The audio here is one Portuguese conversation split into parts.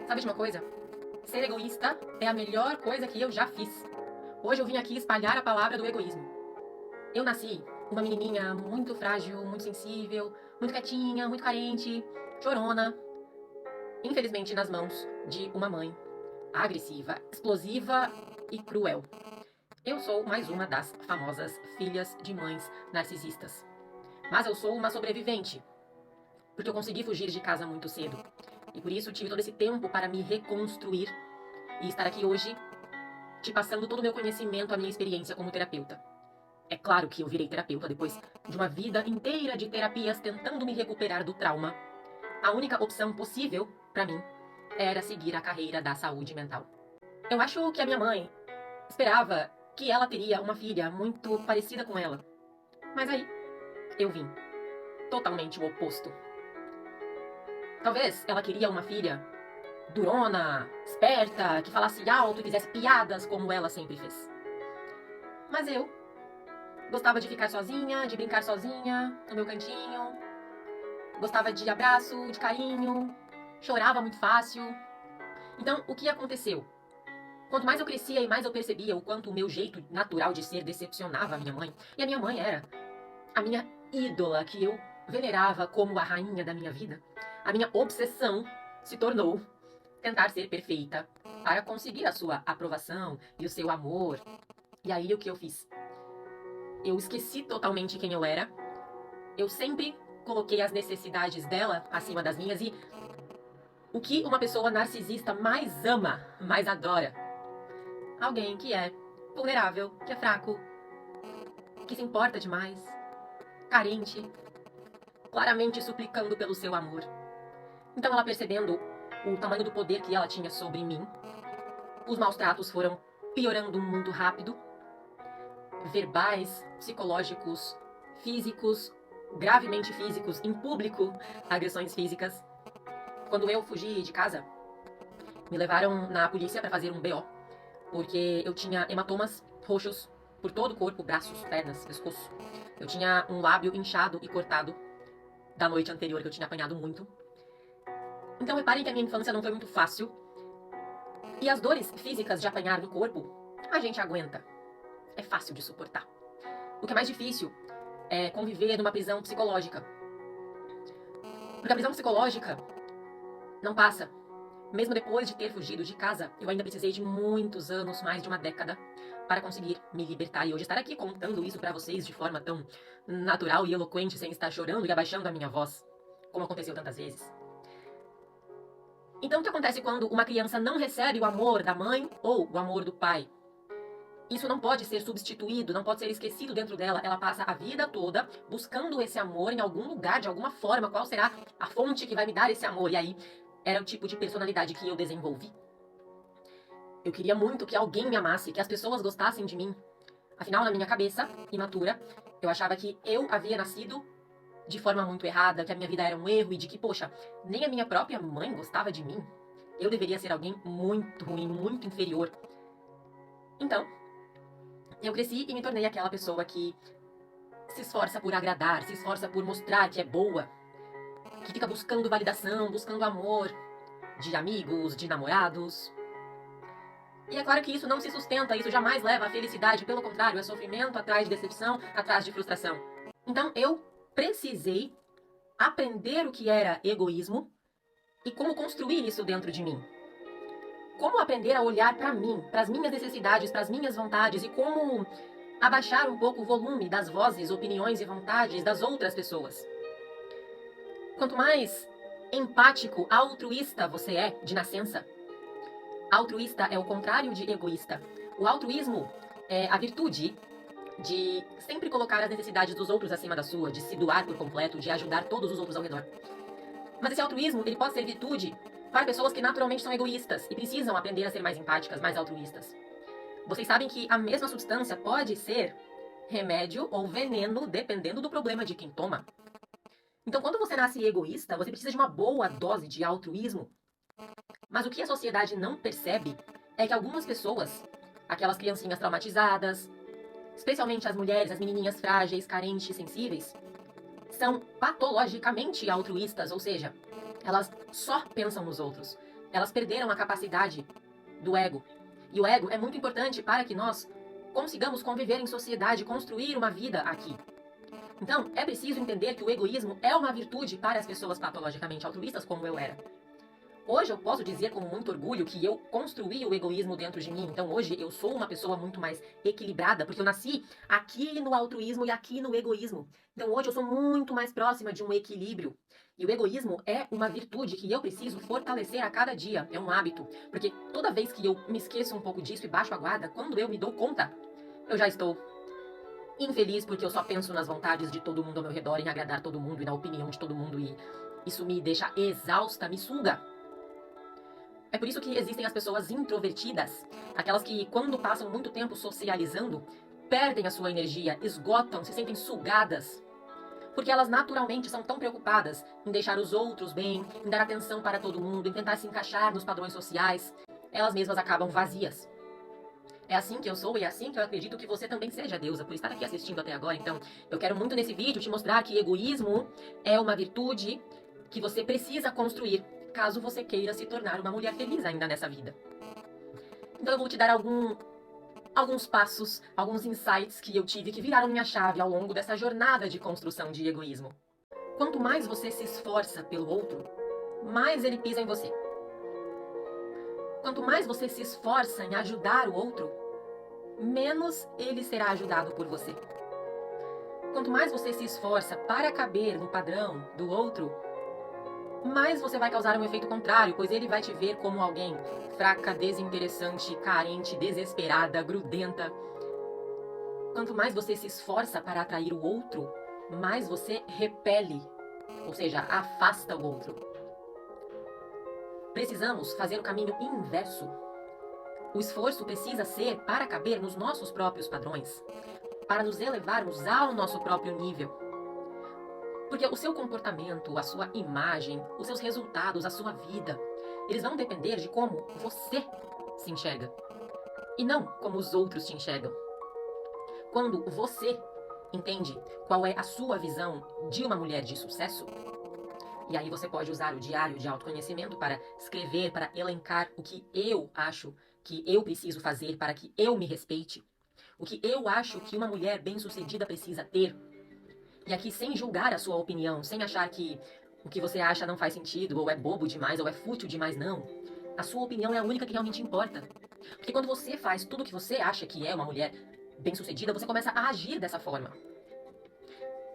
Sabe de uma coisa? Ser egoísta é a melhor coisa que eu já fiz. Hoje eu vim aqui espalhar a palavra do egoísmo. Eu nasci uma menininha muito frágil, muito sensível, muito quietinha, muito carente, chorona. Infelizmente nas mãos de uma mãe agressiva, explosiva e cruel. Eu sou mais uma das famosas filhas de mães narcisistas. Mas eu sou uma sobrevivente, porque eu consegui fugir de casa muito cedo. E por isso tive todo esse tempo para me reconstruir e estar aqui hoje te passando todo o meu conhecimento, a minha experiência como terapeuta. É claro que eu virei terapeuta depois de uma vida inteira de terapias tentando me recuperar do trauma. A única opção possível para mim era seguir a carreira da saúde mental. Eu acho que a minha mãe esperava que ela teria uma filha muito parecida com ela. Mas aí eu vim totalmente o oposto. Talvez ela queria uma filha durona, esperta, que falasse alto e fizesse piadas como ela sempre fez. Mas eu gostava de ficar sozinha, de brincar sozinha, no meu cantinho. Gostava de abraço, de carinho, chorava muito fácil. Então, o que aconteceu? Quanto mais eu crescia e mais eu percebia o quanto o meu jeito natural de ser decepcionava a minha mãe. E a minha mãe era a minha ídola, que eu venerava como a rainha da minha vida. A minha obsessão se tornou tentar ser perfeita para conseguir a sua aprovação e o seu amor. E aí o que eu fiz? Eu esqueci totalmente quem eu era. Eu sempre coloquei as necessidades dela acima das minhas e o que uma pessoa narcisista mais ama, mais adora? Alguém que é vulnerável, que é fraco, que se importa demais, carente, claramente suplicando pelo seu amor. Então ela, percebendo o tamanho do poder que ela tinha sobre mim, os maus tratos foram piorando muito rápido. Verbais, psicológicos, físicos, gravemente físicos, em público, agressões físicas. Quando eu fugi de casa, me levaram na polícia para fazer um BO, porque eu tinha hematomas roxos por todo o corpo, braços, pernas, pescoço. Eu tinha um lábio inchado e cortado da noite anterior, que eu tinha apanhado muito. Então reparem que a minha infância não foi muito fácil. E as dores físicas de apanhar no corpo, a gente aguenta. É fácil de suportar. O que é mais difícil é conviver numa prisão psicológica. Porque a prisão psicológica não passa. Mesmo depois de ter fugido de casa, eu ainda precisei de muitos anos, mais de uma década, para conseguir me libertar. E hoje estar aqui contando isso para vocês de forma tão natural e eloquente, sem estar chorando e abaixando a minha voz, como aconteceu tantas vezes. Então, o que acontece quando uma criança não recebe o amor da mãe ou o amor do pai? Isso não pode ser substituído, não pode ser esquecido dentro dela. Ela passa a vida toda buscando esse amor em algum lugar, de alguma forma. Qual será a fonte que vai me dar esse amor? E aí, era o tipo de personalidade que eu desenvolvi. Eu queria muito que alguém me amasse, que as pessoas gostassem de mim. Afinal, na minha cabeça, imatura, eu achava que eu havia nascido de forma muito errada, que a minha vida era um erro e de que, poxa, nem a minha própria mãe gostava de mim. Eu deveria ser alguém muito ruim, muito inferior. Então, eu cresci e me tornei aquela pessoa que se esforça por agradar, se esforça por mostrar que é boa, que fica buscando validação, buscando amor de amigos, de namorados. E é claro que isso não se sustenta, isso jamais leva à felicidade, pelo contrário, é sofrimento atrás de decepção, atrás de frustração. Então eu precisei aprender o que era egoísmo e como construir isso dentro de mim. Como aprender a olhar para mim, para as minhas necessidades, para as minhas vontades e como abaixar um pouco o volume das vozes, opiniões e vontades das outras pessoas. Quanto mais empático, altruísta você é de nascença, altruísta é o contrário de egoísta. O altruísmo é a virtude de sempre colocar as necessidades dos outros acima da sua, de se doar por completo, de ajudar todos os outros ao redor. Mas esse altruísmo, ele pode ser virtude para pessoas que naturalmente são egoístas e precisam aprender a ser mais empáticas, mais altruístas. Vocês sabem que a mesma substância pode ser remédio ou veneno, dependendo do problema de quem toma. Então, quando você nasce egoísta, você precisa de uma boa dose de altruísmo. Mas o que a sociedade não percebe é que algumas pessoas, aquelas criancinhas traumatizadas, especialmente as mulheres, as menininhas frágeis, carentes, sensíveis, são patologicamente altruístas, ou seja, elas só pensam nos outros. Elas perderam a capacidade do ego. E o ego é muito importante para que nós consigamos conviver em sociedade, construir uma vida aqui. Então, é preciso entender que o egoísmo é uma virtude para as pessoas patologicamente altruístas, como eu era. Hoje eu posso dizer com muito orgulho que eu construí o egoísmo dentro de mim. Então hoje eu sou uma pessoa muito mais equilibrada, porque eu nasci aqui no altruísmo e aqui no egoísmo. Então hoje eu sou muito mais próxima de um equilíbrio. E o egoísmo é uma virtude que eu preciso fortalecer a cada dia. É um hábito. Porque toda vez que eu me esqueço um pouco disso e baixo a guarda, quando eu me dou conta, eu já estou infeliz porque eu só penso nas vontades de todo mundo ao meu redor, em agradar todo mundo e na opinião de todo mundo. E isso me deixa exausta, me suga. É por isso que existem as pessoas introvertidas, aquelas que, quando passam muito tempo socializando, perdem a sua energia, esgotam, se sentem sugadas. Porque elas naturalmente são tão preocupadas em deixar os outros bem, em dar atenção para todo mundo, em tentar se encaixar nos padrões sociais, elas mesmas acabam vazias. É assim que eu sou e é assim que eu acredito que você também seja, deusa, por estar aqui assistindo até agora. Então, eu quero muito nesse vídeo te mostrar que egoísmo é uma virtude que você precisa construir, caso você queira se tornar uma mulher feliz ainda nessa vida. Então eu vou te dar alguns passos, alguns insights que eu tive que viraram minha chave ao longo dessa jornada de construção de egoísmo. Quanto mais você se esforça pelo outro, mais ele pisa em você. Quanto mais você se esforça em ajudar o outro, menos ele será ajudado por você. Quanto mais você se esforça para caber no padrão do outro, mais você vai causar um efeito contrário, pois ele vai te ver como alguém fraca, desinteressante, carente, desesperada, grudenta. Quanto mais você se esforça para atrair o outro, mais você repele, ou seja, afasta o outro. Precisamos fazer o caminho inverso. O esforço precisa ser para caber nos nossos próprios padrões, para nos elevarmos ao nosso próprio nível. Porque o seu comportamento, a sua imagem, os seus resultados, a sua vida, eles vão depender de como você se enxerga e não como os outros te enxergam. Quando você entende qual é a sua visão de uma mulher de sucesso, e aí você pode usar o diário de autoconhecimento para escrever, para elencar o que eu acho que eu preciso fazer para que eu me respeite, o que eu acho que uma mulher bem-sucedida precisa ter. E aqui sem julgar a sua opinião, sem achar que o que você acha não faz sentido, ou é bobo demais, ou é fútil demais, não. A sua opinião é a única que realmente importa. Porque quando você faz tudo o que você acha que é uma mulher bem-sucedida, você começa a agir dessa forma.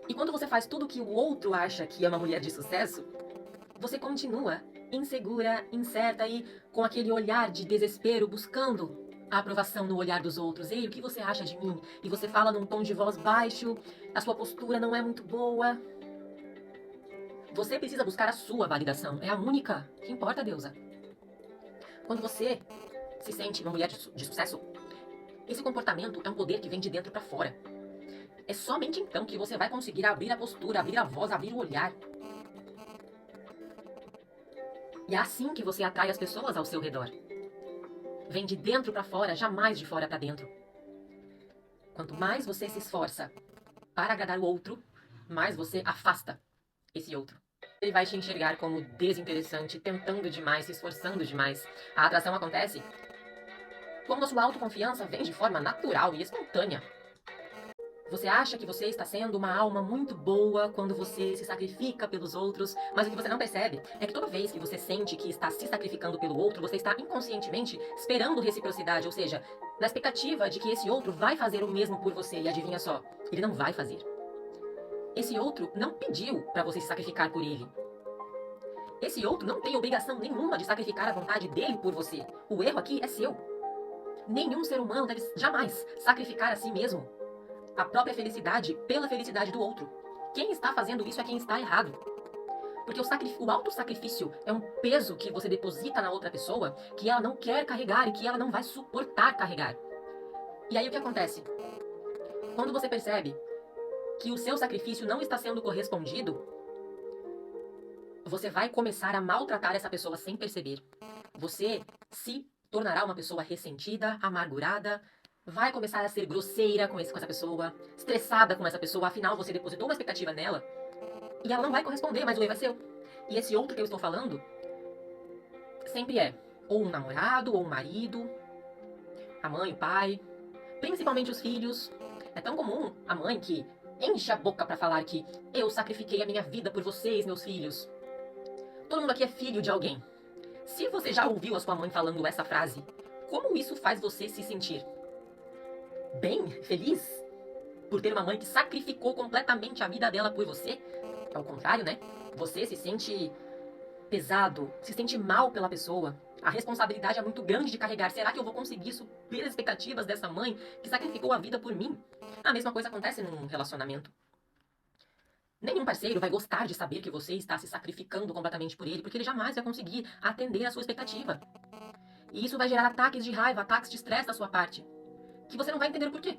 E quando você faz tudo o que o outro acha que é uma mulher de sucesso, você continua insegura, incerta e com aquele olhar de desespero, buscando a aprovação no olhar dos outros. Ei, o que você acha de mim? E você fala num tom de voz baixo, a sua postura não é muito boa. Você precisa buscar a sua validação. É a única que importa, deusa. Quando você se sente uma mulher de sucesso, esse comportamento é um poder que vem de dentro para fora. É somente então que você vai conseguir abrir a postura, abrir a voz, abrir o olhar. E é assim que você atrai as pessoas ao seu redor. Vem de dentro para fora, jamais de fora para dentro. Quanto mais você se esforça para agradar o outro, mais você afasta esse outro. Ele vai te enxergar como desinteressante, tentando demais, se esforçando demais. A atração acontece quando a sua autoconfiança vem de forma natural e espontânea. Você acha que você está sendo uma alma muito boa quando você se sacrifica pelos outros, mas o que você não percebe é que toda vez que você sente que está se sacrificando pelo outro, você está inconscientemente esperando reciprocidade, ou seja, na expectativa de que esse outro vai fazer o mesmo por você. E adivinha só, ele não vai fazer. Esse outro não pediu para você se sacrificar por ele. Esse outro não tem obrigação nenhuma de sacrificar a vontade dele por você. O erro aqui é seu. Nenhum ser humano deve jamais sacrificar a si mesmo a própria felicidade pela felicidade do outro. Quem está fazendo isso é quem está errado. Porque o autossacrifício é um peso que você deposita na outra pessoa que ela não quer carregar e que ela não vai suportar carregar. E aí o que acontece? Quando você percebe que o seu sacrifício não está sendo correspondido, você vai começar a maltratar essa pessoa sem perceber. Você se tornará uma pessoa ressentida, amargurada, vai começar a ser grosseira com essa pessoa, estressada com essa pessoa, afinal você depositou uma expectativa nela e ela não vai corresponder, mas o erro é seu. E esse outro que eu estou falando sempre é ou um namorado, ou um marido, a mãe, o pai, principalmente os filhos. É tão comum a mãe que enche a boca pra falar que eu sacrifiquei a minha vida por vocês, meus filhos. Todo mundo aqui é filho de alguém. Se você já ouviu a sua mãe falando essa frase, como isso faz você se sentir? Bem? Feliz? Por ter uma mãe que sacrificou completamente a vida dela por você? Ao contrário, né? Você se sente pesado, se sente mal pela pessoa. A responsabilidade é muito grande de carregar. Será que eu vou conseguir suprir as expectativas dessa mãe que sacrificou a vida por mim? A mesma coisa acontece num relacionamento. Nenhum parceiro vai gostar de saber que você está se sacrificando completamente por ele, porque ele jamais vai conseguir atender a sua expectativa. E isso vai gerar ataques de raiva, ataques de estresse da sua parte, que você não vai entender o porquê.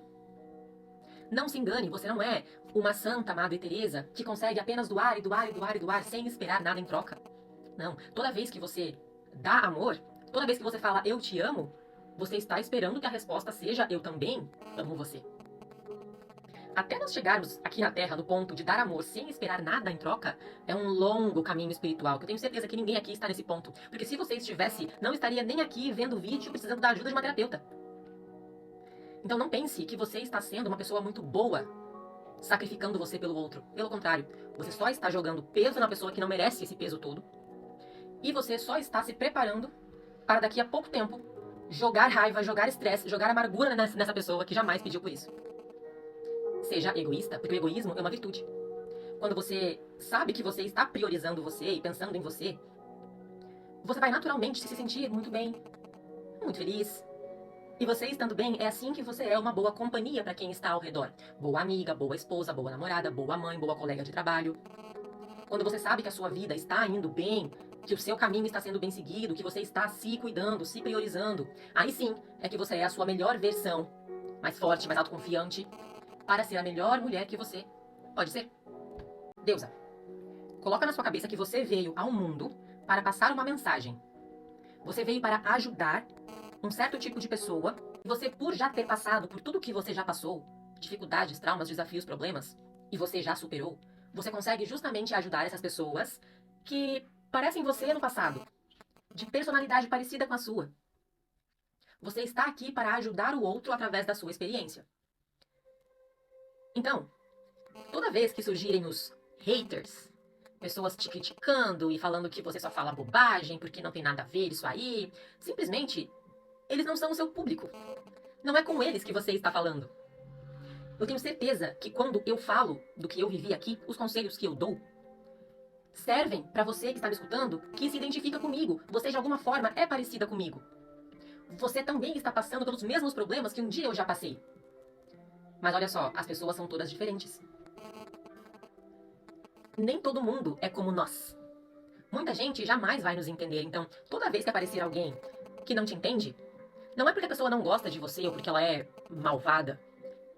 Não se engane, você não é uma santa Madre Teresa que consegue apenas doar e doar e doar e doar sem esperar nada em troca. Não, toda vez que você dá amor, toda vez que você fala eu te amo, você está esperando que a resposta seja eu também amo você. Até nós chegarmos aqui na Terra no ponto de dar amor sem esperar nada em troca, é um longo caminho espiritual, que eu tenho certeza que ninguém aqui está nesse ponto. Porque se você estivesse, não estaria nem aqui vendo vídeo precisando da ajuda de uma terapeuta. Então não pense que você está sendo uma pessoa muito boa, sacrificando você pelo outro. Pelo contrário, você só está jogando peso na pessoa que não merece esse peso todo. E você só está se preparando para daqui a pouco tempo jogar raiva, jogar estresse, jogar amargura nessa pessoa que jamais pediu por isso. Seja egoísta, porque o egoísmo é uma virtude. Quando você sabe que você está priorizando você e pensando em você, você vai naturalmente se sentir muito bem, muito feliz. E você estando bem, é assim que você é uma boa companhia para quem está ao redor. Boa amiga, boa esposa, boa namorada, boa mãe, boa colega de trabalho. Quando você sabe que a sua vida está indo bem, que o seu caminho está sendo bem seguido, que você está se cuidando, se priorizando, aí sim é que você é a sua melhor versão, mais forte, mais autoconfiante, para ser a melhor mulher que você pode ser. Deusa, coloca na sua cabeça que você veio ao mundo para passar uma mensagem. Você veio para ajudar um certo tipo de pessoa. Você, por já ter passado por tudo que você já passou, dificuldades, traumas, desafios, problemas, e você já superou, você consegue justamente ajudar essas pessoas que parecem você no passado, de personalidade parecida com a sua. Você está aqui para ajudar o outro através da sua experiência. Então, toda vez que surgirem os haters, pessoas te criticando e falando que você só fala bobagem porque não tem nada a ver isso aí, simplesmente eles não são o seu público. Não é com eles que você está falando. Eu tenho certeza que quando eu falo do que eu vivi aqui, os conselhos que eu dou servem para você que está me escutando, que se identifica comigo. Você de alguma forma é parecida comigo. Você também está passando pelos mesmos problemas que um dia eu já passei. Mas olha só, as pessoas são todas diferentes. Nem todo mundo é como nós. Muita gente jamais vai nos entender, então toda vez que aparecer alguém que não te entende, não é porque a pessoa não gosta de você ou porque ela é malvada.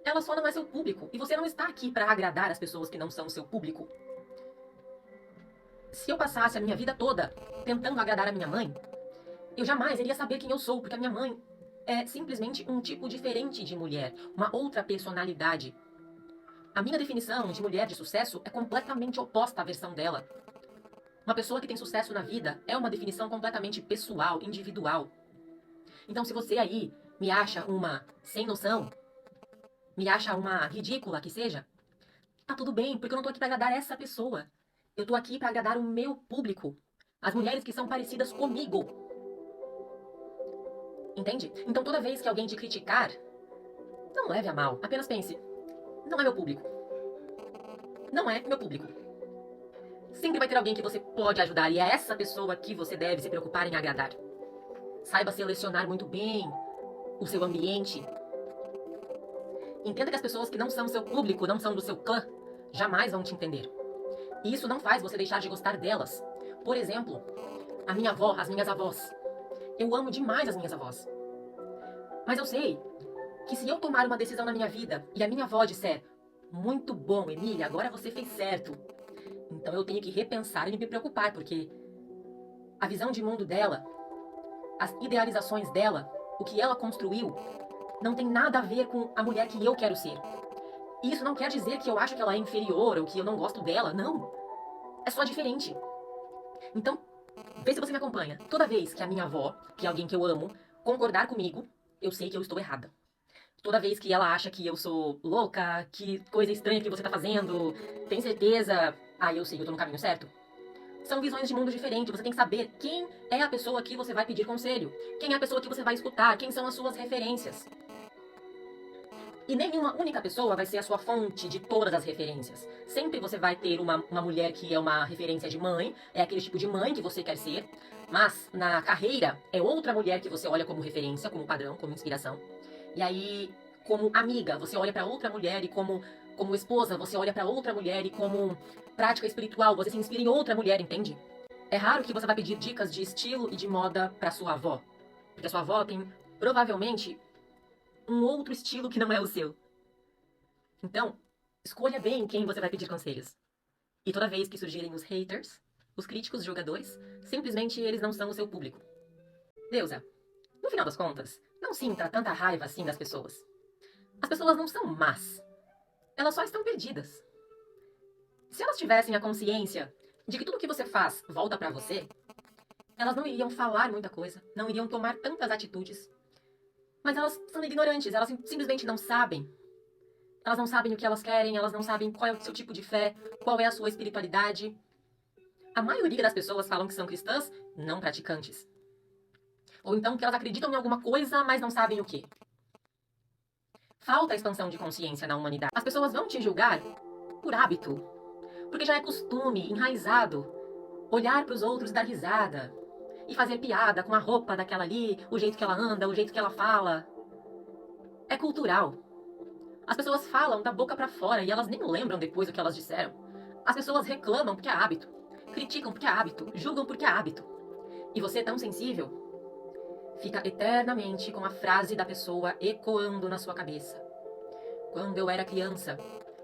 Ela só não é seu público. E você não está aqui para agradar as pessoas que não são seu público. Se eu passasse a minha vida toda tentando agradar a minha mãe, eu jamais iria saber quem eu sou, porque a minha mãe é simplesmente um tipo diferente de mulher, uma outra personalidade. A minha definição de mulher de sucesso é completamente oposta à versão dela. Uma pessoa que tem sucesso na vida é uma definição completamente pessoal, individual. Então, se você aí me acha uma sem noção, me acha uma ridícula que seja, tá tudo bem, porque eu não tô aqui pra agradar essa pessoa. Eu tô aqui pra agradar o meu público. As mulheres que são parecidas comigo. Entende? Então toda vez que alguém te criticar, não leve a mal. Apenas pense, não é meu público. Não é meu público. Sempre vai ter alguém que você pode ajudar e é essa pessoa que você deve se preocupar em agradar. Saiba selecionar muito bem o seu ambiente. Entenda que as pessoas que não são seu público, não são do seu clã, jamais vão te entender. E isso não faz você deixar de gostar delas. Por exemplo, a minha avó, as minhas avós. Eu amo demais as minhas avós. Mas eu sei que se eu tomar uma decisão na minha vida e a minha avó disser muito bom, Emília, agora você fez certo, então eu tenho que repensar e me preocupar, porque a visão de mundo dela, as idealizações dela, o que ela construiu, não tem nada a ver com a mulher que eu quero ser. E isso não quer dizer que eu acho que ela é inferior ou que eu não gosto dela, não. É só diferente. Então, Vê se você me acompanha. Toda vez que a minha avó, que é alguém que eu amo, concordar comigo, eu sei que eu estou errada. Toda vez que ela acha que eu sou louca, que coisa estranha que você tá fazendo, tem certeza? Ah, eu sei que eu tô no caminho certo. São visões de mundo diferentes. Você tem que saber quem é a pessoa que você vai pedir conselho, quem é a pessoa que você vai escutar, quem são as suas referências. E nenhuma única pessoa vai ser a sua fonte de todas as referências. Sempre você vai ter uma mulher que é uma referência de mãe, é aquele tipo de mãe que você quer ser, mas na carreira é outra mulher que você olha como referência, como padrão, como inspiração. E aí, como amiga, você olha para outra mulher e como esposa, você olha para outra mulher e como prática espiritual, você se inspira em outra mulher, entende? É raro que você vai pedir dicas de estilo e de moda para sua avó, porque a sua avó tem provavelmente um outro estilo que não é o seu. Então, escolha bem quem você vai pedir conselhos. E toda vez que surgirem os haters, os críticos, os jogadores, simplesmente eles não são o seu público. Deusa, no final das contas, não sinta tanta raiva assim das pessoas. As pessoas não são más. Elas só estão perdidas. Se elas tivessem a consciência de que tudo que você faz volta pra você, elas não iriam falar muita coisa, não iriam tomar tantas atitudes. Mas elas são ignorantes, elas simplesmente não sabem. Elas não sabem o que elas querem, elas não sabem qual é o seu tipo de fé, qual é a sua espiritualidade. A maioria das pessoas falam que são cristãs, não praticantes. Ou então que elas acreditam em alguma coisa, mas não sabem o que. Falta expansão de consciência na humanidade. As pessoas vão te julgar por hábito, porque já é costume, enraizado, olhar para os outros e dar risada, e fazer piada com a roupa daquela ali, o jeito que ela anda, o jeito que ela fala. É cultural. As pessoas falam da boca pra fora e elas nem lembram depois o que elas disseram. As pessoas reclamam porque é hábito, criticam porque é hábito, julgam porque é hábito. E você, tão sensível, fica eternamente com a frase da pessoa ecoando na sua cabeça. Quando eu era criança,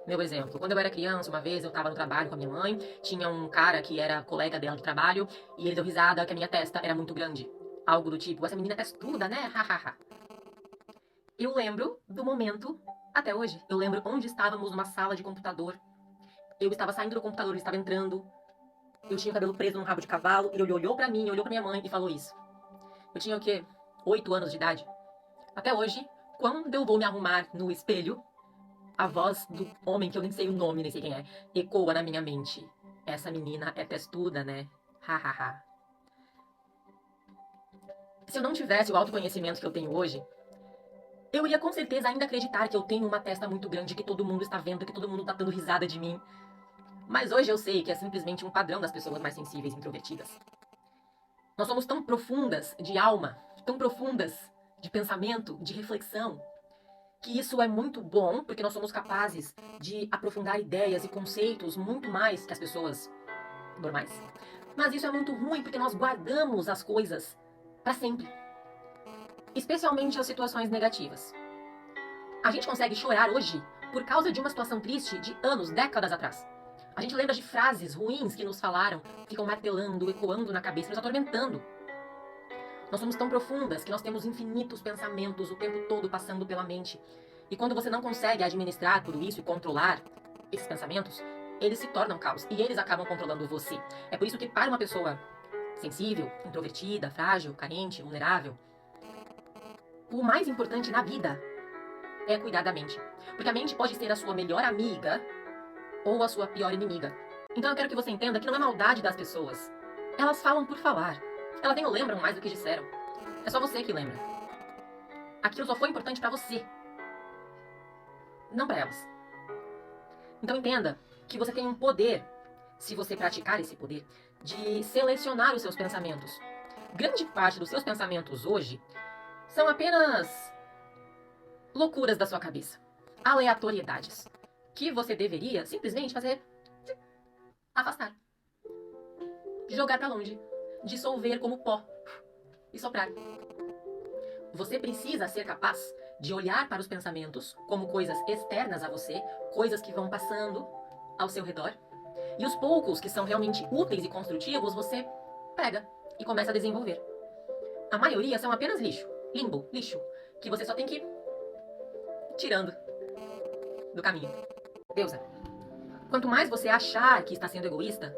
meu exemplo, quando eu era criança, uma vez eu tava no trabalho com a minha mãe, tinha um cara que era colega dela de trabalho, e ele deu risada que a minha testa era muito grande. Algo do tipo, essa menina é testuda, né? Hahaha. Eu lembro do momento até hoje. Eu lembro onde estávamos numa sala de computador. Eu estava saindo do computador, ele estava entrando. Eu tinha o cabelo preso num rabo de cavalo, e ele olhou pra mim, olhou pra minha mãe e falou isso. Eu tinha o quê? 8 anos de idade. Até hoje, quando eu vou me arrumar no espelho, a voz do homem, que eu nem sei o nome, nem sei quem é, ecoa na minha mente. Essa menina é testuda, né? Hahaha. Se eu não tivesse o autoconhecimento que eu tenho hoje, eu iria com certeza ainda acreditar que eu tenho uma testa muito grande, que todo mundo está vendo, que todo mundo está dando risada de mim. Mas hoje eu sei que é simplesmente um padrão das pessoas mais sensíveis e introvertidas. Nós somos tão profundas de alma, tão profundas de pensamento, de reflexão, que isso é muito bom, porque nós somos capazes de aprofundar ideias e conceitos muito mais que as pessoas normais. Mas isso é muito ruim, porque nós guardamos as coisas para sempre. Especialmente as situações negativas. A gente consegue chorar hoje por causa de uma situação triste de anos, décadas atrás. A gente lembra de frases ruins que nos falaram, ficam martelando, ecoando na cabeça, nos atormentando. Nós somos tão profundas que nós temos infinitos pensamentos o tempo todo passando pela mente. E quando você não consegue administrar tudo isso e controlar esses pensamentos, eles se tornam caos e eles acabam controlando você. É por isso que para uma pessoa sensível, introvertida, frágil, carente, vulnerável, o mais importante na vida é cuidar da mente. Porque a mente pode ser a sua melhor amiga ou a sua pior inimiga. Então eu quero que você entenda que não é maldade das pessoas. Elas falam por falar. Elas nem lembram mais do que disseram. É só você que lembra. Aquilo só foi importante pra você, não pra elas. Então entenda que você tem um poder, se você praticar esse poder, de selecionar os seus pensamentos. Grande parte dos seus pensamentos hoje são apenas loucuras da sua cabeça, aleatoriedades, que você deveria simplesmente fazer afastar, jogar pra longe, dissolver como pó e soprar. Você precisa ser capaz de olhar para os pensamentos como coisas externas a você, coisas que vão passando ao seu redor, e os poucos que são realmente úteis e construtivos você pega e começa a desenvolver. A maioria são apenas lixo, limbo, lixo, que você só tem que ir tirando do caminho. Deusa, quanto mais você achar que está sendo egoísta,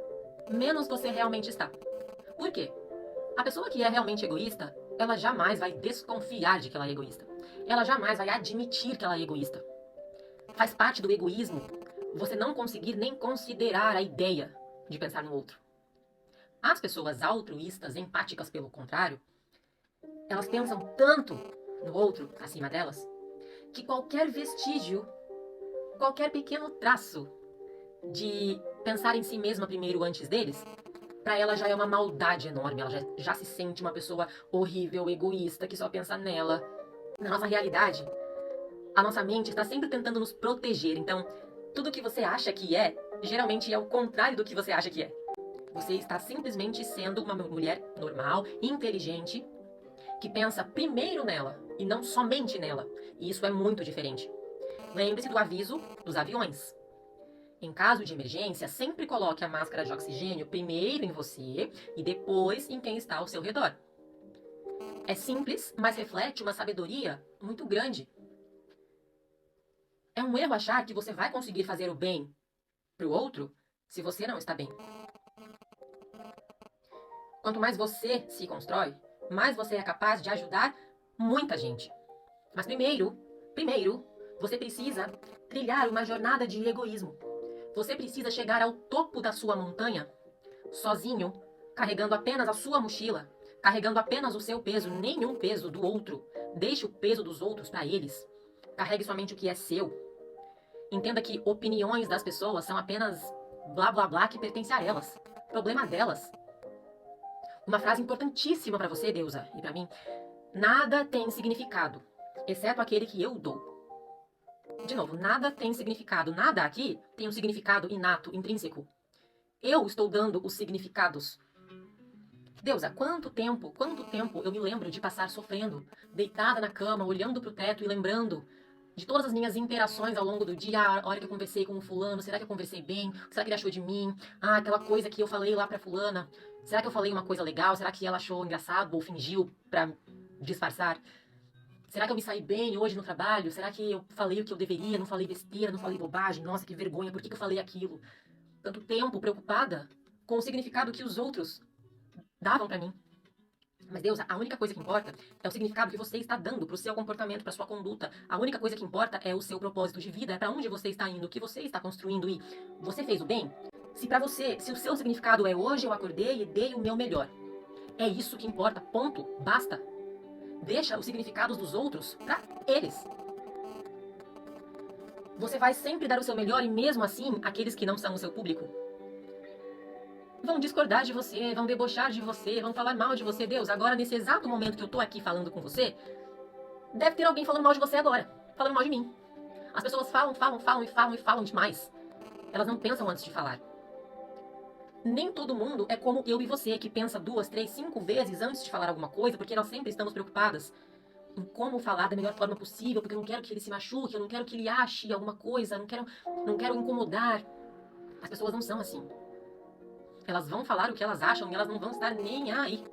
menos você realmente está. Por quê? A pessoa que é realmente egoísta, ela jamais vai desconfiar de que ela é egoísta. Ela jamais vai admitir que ela é egoísta. Faz parte do egoísmo você não conseguir nem considerar a ideia de pensar no outro. As pessoas altruístas, empáticas, pelo contrário, elas pensam tanto no outro acima delas, que qualquer vestígio, qualquer pequeno traço de pensar em si mesma primeiro antes deles, para ela já é uma maldade enorme. Ela já se sente uma pessoa horrível, egoísta, que só pensa nela. Na nossa realidade, a nossa mente está sempre tentando nos proteger. Então, tudo que você acha que é, geralmente é o contrário do que você acha que é. Você está simplesmente sendo uma mulher normal, inteligente, que pensa primeiro nela e não somente nela. E isso é muito diferente. Lembre-se do aviso dos aviões. Em caso de emergência, sempre coloque a máscara de oxigênio primeiro em você e depois em quem está ao seu redor. É simples, mas reflete uma sabedoria muito grande. É um erro achar que você vai conseguir fazer o bem para o outro se você não está bem. Quanto mais você se constrói, mais você é capaz de ajudar muita gente. Mas primeiro, você precisa trilhar uma jornada de egoísmo. Você precisa chegar ao topo da sua montanha, sozinho, carregando apenas a sua mochila, carregando apenas o seu peso, nenhum peso do outro. Deixe o peso dos outros para eles. Carregue somente o que é seu. Entenda que opiniões das pessoas são apenas blá blá blá que pertence a elas. Problema delas. Uma frase importantíssima para você, deusa, e para mim: nada tem significado, exceto aquele que eu dou. De novo, nada tem significado. Nada aqui tem um significado inato, intrínseco. Eu estou dando os significados. Deusa, quanto tempo eu me lembro de passar sofrendo, deitada na cama, olhando para o teto e lembrando de todas as minhas interações ao longo do dia, a hora que eu conversei com o fulano, será que eu conversei bem? O que será que ele achou de mim? Ah, aquela coisa que eu falei lá pra fulana, será que eu falei uma coisa legal? Será que ela achou engraçado ou fingiu pra disfarçar? Será que eu me saí bem hoje no trabalho? Será que eu falei o que eu deveria? Não falei besteira, não falei bobagem? Nossa, que vergonha, por que eu falei aquilo? Tanto tempo preocupada com o significado que os outros davam pra mim. Mas Deus, a única coisa que importa é o significado que você está dando pro seu comportamento, pra sua conduta. A única coisa que importa é o seu propósito de vida, é pra onde você está indo, o que você está construindo. E você fez o bem? Se o seu significado é hoje eu acordei e dei o meu melhor. É isso que importa, ponto, basta. Deixa os significados dos outros pra eles. Você vai sempre dar o seu melhor e mesmo assim, aqueles que não são o seu público vão discordar de você, vão debochar de você, vão falar mal de você. Deus, agora nesse exato momento que eu tô aqui falando com você, deve ter alguém falando mal de você agora, falando mal de mim. As pessoas falam demais. Elas não pensam antes de falar. Nem todo mundo é como eu e você, que pensa 2, 3, 5 vezes antes de falar alguma coisa, porque nós sempre estamos preocupadas em como falar da melhor forma possível, porque eu não quero que ele se machuque, eu não quero que ele ache alguma coisa, não quero incomodar. As pessoas não são assim. Elas vão falar o que elas acham e elas não vão estar nem aí.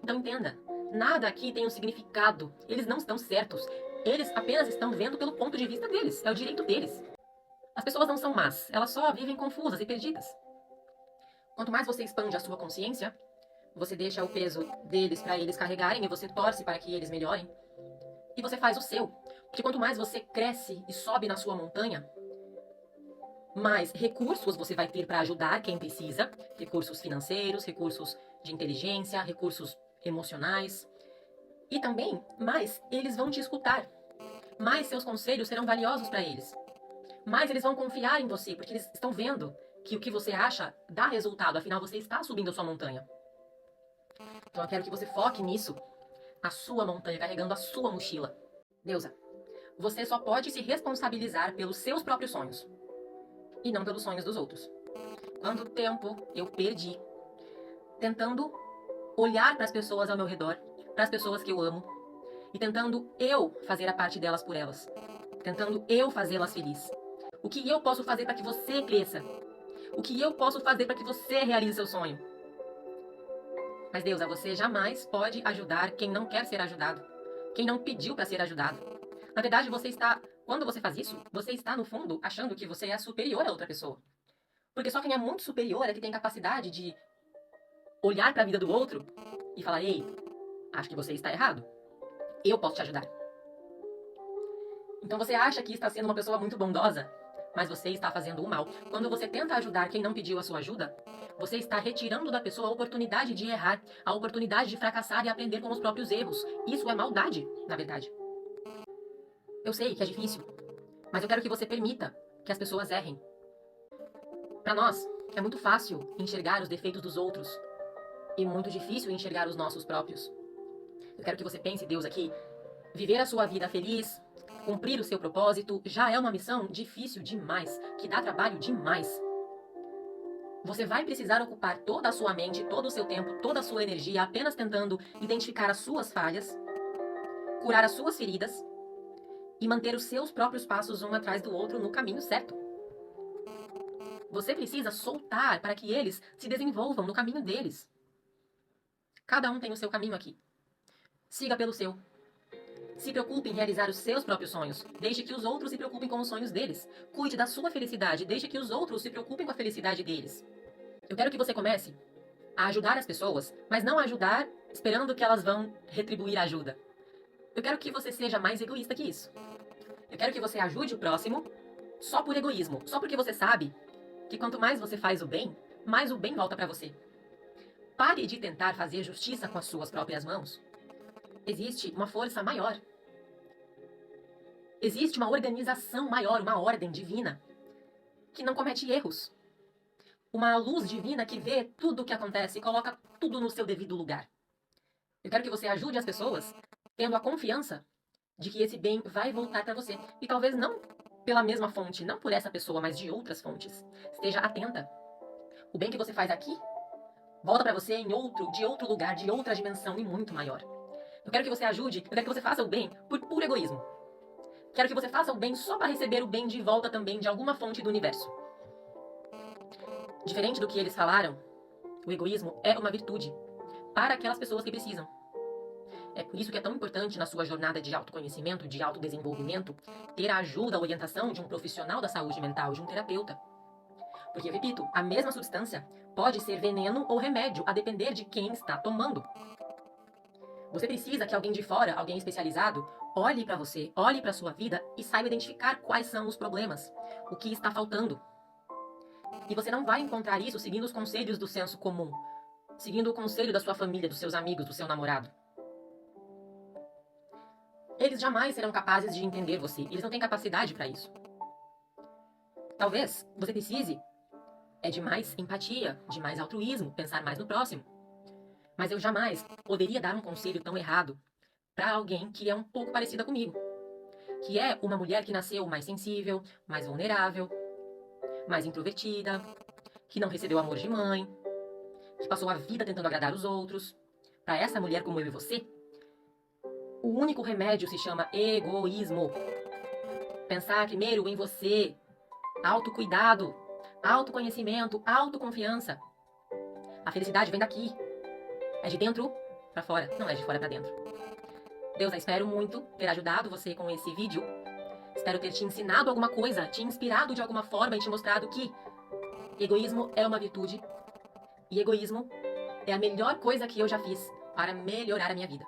Então entenda, nada aqui tem um significado. Eles não estão certos. Eles apenas estão vendo pelo ponto de vista deles. É o direito deles. As pessoas não são más. Elas só vivem confusas e perdidas. Quanto mais você expande a sua consciência, você deixa o peso deles para eles carregarem e você torce para que eles melhorem. E você faz o seu. Porque quanto mais você cresce e sobe na sua montanha, mais recursos você vai ter para ajudar quem precisa, recursos financeiros, recursos de inteligência, recursos emocionais. E também, mais eles vão te escutar. Mais seus conselhos serão valiosos para eles. Mais eles vão confiar em você, porque eles estão vendo que o que você acha dá resultado, afinal você está subindo a sua montanha. Então eu quero que você foque nisso, a sua montanha, carregando a sua mochila. Deusa, você só pode se responsabilizar pelos seus próprios sonhos e não pelos sonhos dos outros. Quanto tempo eu perdi tentando olhar para as pessoas ao meu redor, para as pessoas que eu amo, e tentando eu fazer a parte delas por elas, tentando eu fazê-las felizes. O que eu posso fazer para que você cresça? O que eu posso fazer para que você realize seu sonho? Mas Deus, você jamais pode ajudar quem não quer ser ajudado, quem não pediu para ser ajudado. Na verdade, quando você faz isso, você está, no fundo, achando que você é superior a outra pessoa. Porque só quem é muito superior é que tem capacidade de olhar para a vida do outro e falar: ei, acho que você está errado. Eu posso te ajudar. Então você acha que está sendo uma pessoa muito bondosa, mas você está fazendo o mal. Quando você tenta ajudar quem não pediu a sua ajuda, você está retirando da pessoa a oportunidade de errar, a oportunidade de fracassar e aprender com os próprios erros. Isso é maldade, na verdade. Eu sei que é difícil, mas eu quero que você permita que as pessoas errem. Para nós, é muito fácil enxergar os defeitos dos outros e muito difícil enxergar os nossos próprios. Eu quero que você pense, Deus, aqui, viver a sua vida feliz, cumprir o seu propósito, já é uma missão difícil demais, que dá trabalho demais. Você vai precisar ocupar toda a sua mente, todo o seu tempo, toda a sua energia apenas tentando identificar as suas falhas, curar as suas feridas e manter os seus próprios passos um atrás do outro no caminho certo. Você precisa soltar para que eles se desenvolvam no caminho deles. Cada um tem o seu caminho aqui. Siga pelo seu. Se preocupe em realizar os seus próprios sonhos. Deixe que os outros se preocupem com os sonhos deles. Cuide da sua felicidade. Deixe que os outros se preocupem com a felicidade deles. Eu quero que você comece a ajudar as pessoas, mas não ajudar esperando que elas vão retribuir a ajuda. Eu quero que você seja mais egoísta que isso. Eu quero que você ajude o próximo só por egoísmo, só porque você sabe que quanto mais você faz o bem, mais o bem volta para você. Pare de tentar fazer justiça com as suas próprias mãos. Existe uma força maior. Existe uma organização maior, uma ordem divina, que não comete erros. Uma luz divina que vê tudo o que acontece e coloca tudo no seu devido lugar. Eu quero que você ajude as pessoas tendo a confiança de que esse bem vai voltar para você. E talvez não pela mesma fonte, não por essa pessoa, mas de outras fontes. Esteja atenta. O bem que você faz aqui volta para você de outro lugar, de outra dimensão e muito maior. Eu quero que você ajude, eu quero que você faça o bem por puro egoísmo. Quero que você faça o bem só para receber o bem de volta também de alguma fonte do universo. Diferente do que eles falaram, o egoísmo é uma virtude para aquelas pessoas que precisam. É por isso que é tão importante na sua jornada de autoconhecimento, de autodesenvolvimento, ter a ajuda, a orientação de um profissional da saúde mental, de um terapeuta. Porque, repito, a mesma substância pode ser veneno ou remédio, a depender de quem está tomando. Você precisa que alguém de fora, alguém especializado, olhe para você, olhe para a sua vida e saiba identificar quais são os problemas, o que está faltando. E você não vai encontrar isso seguindo os conselhos do senso comum, seguindo o conselho da sua família, dos seus amigos, do seu namorado. Eles jamais serão capazes de entender você, eles não têm capacidade para isso. Talvez você precise de mais empatia, de mais altruísmo, pensar mais no próximo. Mas eu jamais poderia dar um conselho tão errado para alguém que é um pouco parecida comigo. Que é uma mulher que nasceu mais sensível, mais vulnerável, mais introvertida, que não recebeu amor de mãe, que passou a vida tentando agradar os outros. Para essa mulher como eu e você, o único remédio se chama egoísmo. Pensar primeiro em você, autocuidado, autoconhecimento, autoconfiança. A felicidade vem daqui. É de dentro para fora, não é de fora para dentro. Deus, eu espero muito ter ajudado você com esse vídeo. Espero ter te ensinado alguma coisa, te inspirado de alguma forma e te mostrado que egoísmo é uma virtude. E egoísmo é a melhor coisa que eu já fiz para melhorar a minha vida.